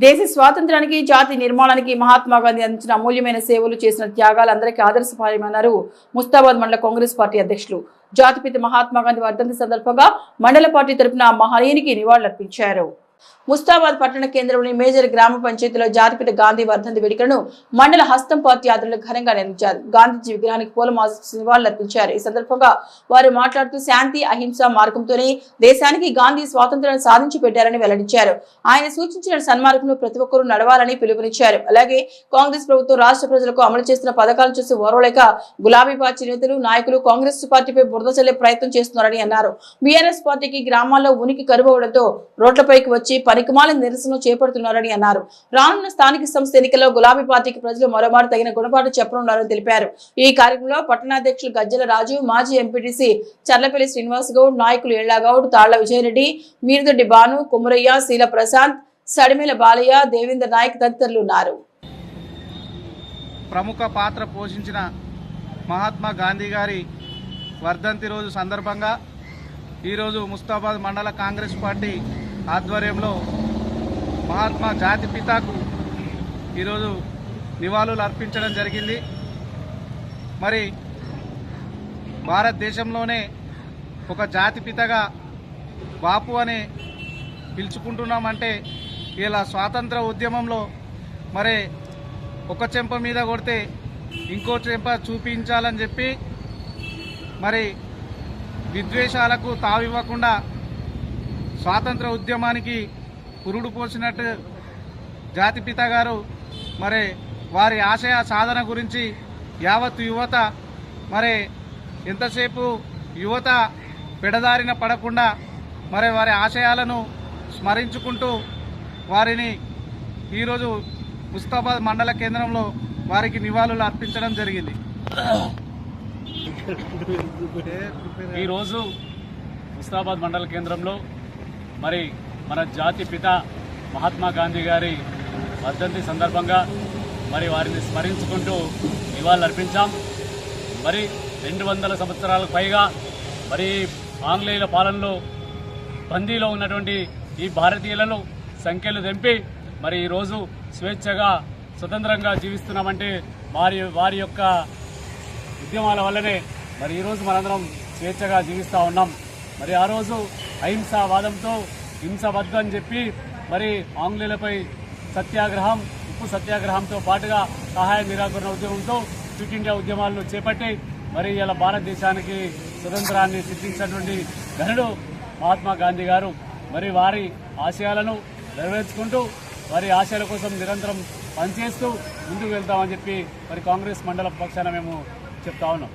దేశ స్వాతంత్రానికి జాతి నిర్మాణానికి మహాత్మా గాంధీ అందించిన అమూల్యమైన సేవలు చేసిన త్యాగాలు అందరికీ ఆదర్శప్రాయమన్నారు ముస్తాబాద్ మండల కాంగ్రెస్ పార్టీ అధ్యక్షులు. జాతిపిత మహాత్మా గాంధీ వర్ధంతి సందర్భంగా మండల పార్టీ తరపున మహనీయునికి నివాళులర్పించారు. ముస్తాబాద్ పట్టణ కేంద్రంలోని మేజర్ గ్రామ పంచాయతీలో జాతిపిత గాంధీ వర్ధంతి వేడుకలను మండల హస్తం పార్టీ ఆధ్వర్యంలో ఘనంగా నిర్వహించారు. గాంధీజీ విగ్రహానికి పూలమాల నివాళులర్పించారు. ఈ సందర్భంగా వారు మాట్లాడుతూ శాంతి అహింస మార్గంతోనే దేశానికి గాంధీ స్వాతంత్రాన్ని సాధించి పెట్టారని వెల్లడించారు. ఆయన సూచించిన సన్మార్గంలో ప్రతి ఒక్కరూ నడవాలని పిలుపునిచ్చారు. అలాగే కాంగ్రెస్ ప్రభుత్వం రాష్ట్ర ప్రజలకు అమలు చేస్తున్న పథకాలను చూసి ఓర్వలేక గులాబీ పార్టీ నేతలు నాయకులు కాంగ్రెస్ పార్టీపై బురద చల్లే ప్రయత్నం చేస్తున్నారని అన్నారు. బీఆర్ఎస్ పార్టీకి గ్రామాల్లో ఉనికి కరువవడంతో రోడ్లపైకి వచ్చి పనికిమాల నిరసన చేపడుతున్నారని అన్నారు. రానున్న స్థానిక సంస్థ ఎన్నికల్లో గులాబీ పార్టీకి ప్రజలు మరోమారు తగిన గుణపాఠం చెప్పనున్నారని తెలిపారు. ఈ కార్యక్రమంలో పట్టణాధ్యక్షులు గజ్జల రాజు, మాజీ ఎంపీటీసీ చర్లపల్లి శ్రీనివాస్ గౌడ్, నాయకులు ఎళ్లాగౌడ్, తాళ్ల విజయరెడ్డి, మీరుదొడ్డి భాను, కుమరయ్య, శీల ప్రశాంత్, సడిమేల బాలయ్య, దేవేంద్ర నాయక్ తదితరులు ఉన్నారు. ప్రముఖ పాత్ర పోషించిన మహాత్మా గాంధీ గారి వర్ధంతి రోజు సందర్భంగా ఈరోజు ముస్తాబాద్ మండల కాంగ్రెస్ పార్టీ ఆధ్వర్యంలో మహాత్మా జాతి పితాకు ఈరోజు నివాళులు అర్పించడం జరిగింది. మరి భారతదేశంలోనే ఒక జాతిపితగా బాపు అని పిలుచుకుంటున్నామంటే ఇలా స్వాతంత్ర ఉద్యమంలో మరి ఒక చెంప మీద కొడితే ఇంకో చెంప చూపించాలని చెప్పి మరి విద్వేషాలకు తావివ్వకుండా స్వాతంత్ర ఉద్యమానికి పురుడు పోసినట్టు జాతిపిత గారు మరి వారి ఆశయ సాధన గురించి యావత్తు యువత మరి ఎంతసేపు యువత పెడదారిన పడకుండా మరి వారి ఆశయాలను స్మరించుకుంటూ వారిని ఈరోజు ముస్తాబాద్ మండల కేంద్రంలో వారికి నివాళులు అర్పించడం జరిగింది. ఈరోజు ముస్తాబాద్ మండల కేంద్రంలో మరి మన జాతి పిత మహాత్మా గాంధీ గారి వర్ధంతి సందర్భంగా మరి వారిని స్మరించుకుంటూ నివాళులు అర్పించాం. మరి 200 సంవత్సరాలకు పైగా మరి ఆంగ్లేయుల పాలనలో బందీలో ఉన్నటువంటి ఈ భారతీయులను సంఖ్యలు తెంపి మరి ఈరోజు స్వేచ్ఛగా స్వతంత్రంగా జీవిస్తున్నామంటే వారి యొక్క ఉద్యమాల వల్లనే మరి ఈరోజు మనందరం స్వేచ్ఛగా జీవిస్తూ ఉన్నాం. మరి ఆ రోజు అహింసావాదంతో హింస వద్దు అని చెప్పి మరి ఆంగ్లేయులపై సత్యాగ్రహం, ఉప్పు సత్యాగ్రహంతో పాటుగా సహాయ నిరాకరణ ఉద్యమంతో క్విట్ ఇండియా ఉద్యమాలను చేపట్టి మరి ఇలా భారతదేశానికి స్వతంత్రాన్ని సిద్ధించినటువంటి ఘనుడు మహాత్మా గాంధీ గారు. మరి వారి ఆశయాలను నెరవేర్చుకుంటూ వారి ఆశయాల కోసం నిరంతరం పనిచేస్తూ ముందుకు వెళ్తామని చెప్పి మరి కాంగ్రెస్ మండల పక్షాన మేము చెప్తా ఉన్నాం.